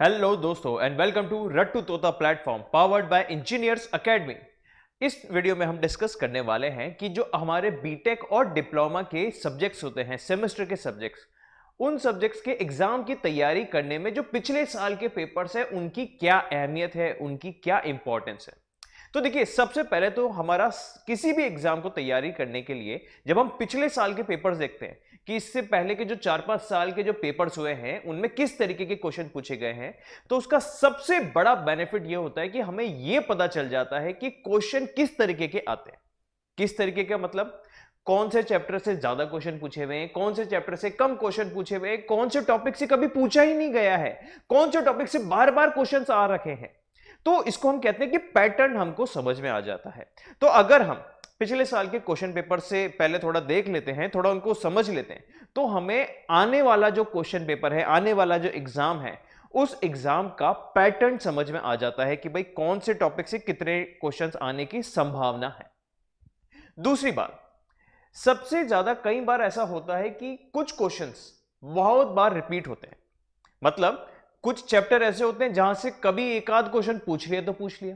Hello दोस्तों and welcome to रट्टू तोता platform powered by engineers academy. इस वीडियो में हम डिस्कस करने वाले हैं कि जो हमारे बीटेक और डिप्लोमा के सब्जेक्ट्स होते हैं, सेमेस्टर के सब्जेक्ट्स, उन सब्जेक्ट्स के एग्जाम की तैयारी करने में जो पिछले साल के पेपर्स हैं उनकी क्या अहमियत है, उनकी क्या इंपॉर्टेंस है। तो देखिए, सबसे पहले तो हमारा किसी भी एग्जाम को तैयारी करने के लिए जब हम पिछले साल के पेपर्स देखते हैं कि इससे पहले के जो 4-5 साल के जो पेपर्स हुए हैं उनमें किस तरीके के क्वेश्चन पूछे गए हैं, तो उसका सबसे बड़ा बेनिफिट यह होता है कि हमें यह पता चल जाता है कि क्वेश्चन किस तरीके के आते हैं। किस तरीके का मतलब, कौन से चैप्टर से ज्यादा क्वेश्चन पूछे हुए हैं, कौन से चैप्टर से कम क्वेश्चन पूछे हुए हैं, कौन से टॉपिक से कभी पूछा ही नहीं गया है, कौन से टॉपिक से बार बार क्वेश्चन आ रखे हैं। तो इसको हम कहते हैं कि पैटर्न हमको समझ में आ जाता है। तो अगर हम पिछले साल के क्वेश्चन पेपर से पहले थोड़ा देख लेते हैं, थोड़ा उनको समझ लेते हैं, तो हमें आने वाला जो क्वेश्चन पेपर है, आने वाला जो एग्जाम है, उस एग्जाम का पैटर्न समझ में आ जाता है कि भाई कौन से टॉपिक से कितने क्वेश्चंस आने की संभावना है। दूसरी बात, सबसे ज्यादा कई बार ऐसा होता है कि कुछ क्वेश्चंस बहुत बार रिपीट होते हैं। मतलब कुछ चैप्टर ऐसे होते हैं जहां से कभी एक आध क्वेश्चन पूछ लिया तो पूछ लिया,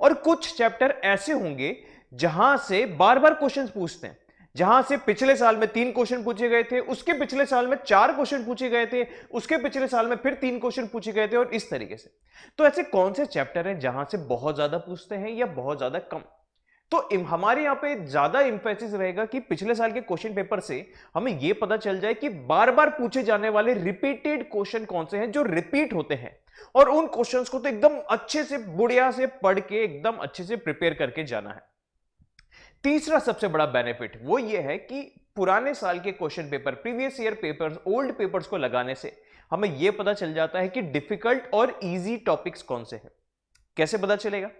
और कुछ चैप्टर ऐसे होंगे जहां से बार बार क्वेश्चन पूछते हैं, जहां से पिछले साल में 3 क्वेश्चन पूछे गए थे, उसके पिछले साल में 4 क्वेश्चन पूछे गए थे, उसके पिछले साल में फिर 3 क्वेश्चन पूछे गए थे, और इस तरीके से। तो ऐसे कौन से चैप्टर हैं जहां से बहुत ज्यादा पूछते हैं या बहुत ज्यादा कम। तो हमारे यहां पे ज्यादा इंफेसिस रहेगा कि पिछले साल के क्वेश्चन पेपर से हमें यह पता चल जाए कि बार बार पूछे जाने वाले रिपीटेड क्वेश्चन कौन से हैं जो रिपीट होते हैं, और उन क्वेश्चंस को तो एकदम अच्छे से बढ़िया से पढ़ के एकदम अच्छे से प्रिपेयर करके जाना है। तीसरा सबसे बड़ा बेनिफिट वो ये है कि पुराने साल के question paper, previous year papers, old papers को लगाने से हमें यह पता चल जाता है कि डिफिकल्ट और इजी टॉपिक्स कौन से हैं। कैसे पता चलेगा?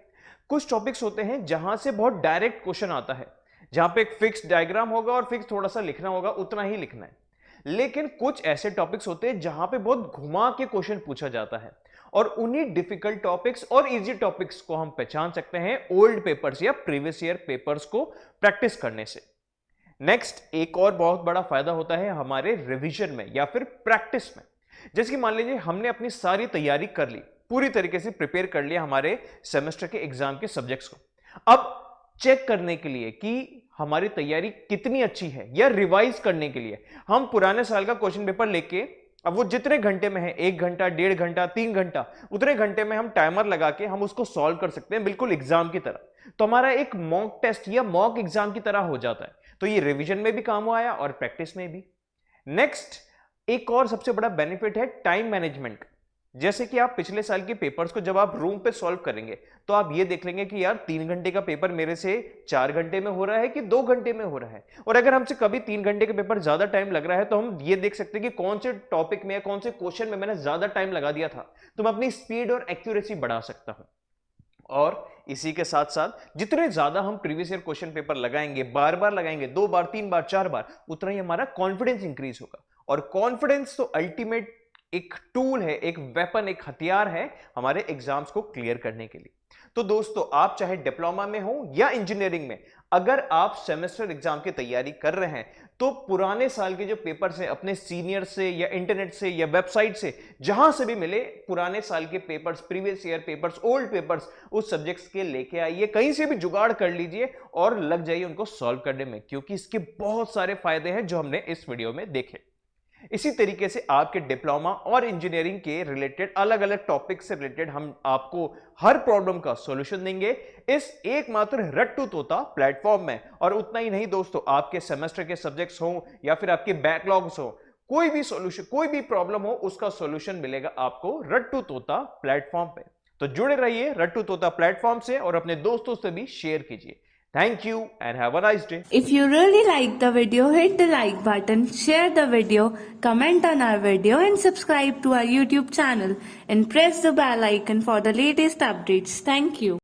कुछ टॉपिक्स होते हैं जहां से बहुत डायरेक्ट क्वेश्चन आता है, जहां पे एक फिक्स डायग्राम होगा और फिक्स थोड़ा सा लिखना होगा, उतना ही लिखना है। लेकिन कुछ ऐसे टॉपिक्स होते हैं जहां पे बहुत घुमा के क्वेश्चन पूछा जाता है, और उन्हीं डिफिकल्ट टॉपिक्स और इजी टॉपिक्स को हम पहचान सकते हैं ओल्ड पेपर्स या प्रीवियस ईयर पेपर्स को प्रैक्टिस करने से। नेक्स्ट, एक और बहुत बड़ा फायदा होता है हमारे रिवीजन में या फिर प्रैक्टिस में। जैसे कि मान लीजिए हमने अपनी सारी तैयारी कर ली, पूरी तरीके से प्रिपेयर कर लिया हमारे सेमेस्टर के एग्जाम के सब्जेक्ट्स को। अब चेक करने के लिए कि हमारी तैयारी कितनी अच्छी है, या रिवाइज करने के लिए हम पुराने साल का क्वेश्चन पेपर लेके, अब वो जितने घंटे में है, 1 घंटा, 1.5 घंटा, 3 घंटा, उतने घंटे में हम टाइमर लगा के हम उसको सॉल्व कर सकते हैं, बिल्कुल एग्जाम की तरह। तो हमारा एक मॉक टेस्ट या मॉक एग्जाम की तरह हो जाता है। तो ये रिवीजन में भी काम आया और प्रैक्टिस में भी। नेक्स्ट, एक और सबसे बड़ा बेनिफिट है टाइम मैनेजमेंट। जैसे कि आप पिछले साल के पेपर्स को जब आप रूम पे सॉल्व करेंगे तो आप ये देख लेंगे कि यार 3 घंटे का पेपर मेरे से 4 घंटे में हो रहा है कि 2 घंटे में हो रहा है। और अगर हमसे कभी 3 घंटे के पेपर ज्यादा टाइम लग रहा है तो हम ये देख सकते हैं कि कौन से टॉपिक में या कौन से क्वेश्चन में मैंने ज्यादा टाइम लगा दिया था, तो मैं अपनी स्पीड और एक्यूरेसी बढ़ा सकता हूं। और इसी के साथ साथ जितने ज्यादा हम प्रीवियस ईयर क्वेश्चन पेपर लगाएंगे, बार बार लगाएंगे, 2 बार, 3 बार, 4 बार, उतना ही हमारा कॉन्फिडेंस इंक्रीज होगा। और कॉन्फिडेंस तो अल्टीमेट एक टूल है, एक वेपन, एक हथियार है हमारे एग्जाम्स को क्लियर करने के लिए। तो दोस्तों, आप चाहे डिप्लोमा में हो या इंजीनियरिंग में, अगर आप सेमेस्टर एग्जाम की तैयारी कर रहे हैं तो पुराने साल के जो पेपर्स हैं, अपने सीनियर से या इंटरनेट से या वेबसाइट से, जहां से भी मिले, पुराने साल के papers, previous year papers, old papers, उस सब्जेक्ट्स के लेके आइए, कहीं से भी जुगाड़ कर लीजिए और लग जाइए उनको सॉल्व करने में, क्योंकि इसके बहुत सारे फायदे हैं जो हमने इस वीडियो में देखे। इसी तरीके से आपके डिप्लोमा और इंजीनियरिंग के रिलेटेड अलग अलग टॉपिक से रिलेटेड हम आपको हर प्रॉब्लम का सॉल्यूशन देंगे इस एकमात्र रट्टू तोता प्लेटफॉर्म में। और उतना ही नहीं दोस्तों, आपके सेमेस्टर के सब्जेक्ट्स हो या फिर आपके बैकलॉग्स हो, कोई भी सॉल्यूशन, कोई भी प्रॉब्लम हो, उसका सॉल्यूशन मिलेगा आपको रट्टू तोता प्लेटफॉर्म पे। तो जुड़े रहिए रट्टू तोता प्लेटफॉर्म से और अपने दोस्तों से भी शेयर कीजिए। Thank you and have a nice day. If you really like the video, hit the like button, share the video, comment on our video and subscribe to our YouTube channel and press the bell icon for the latest updates. Thank you.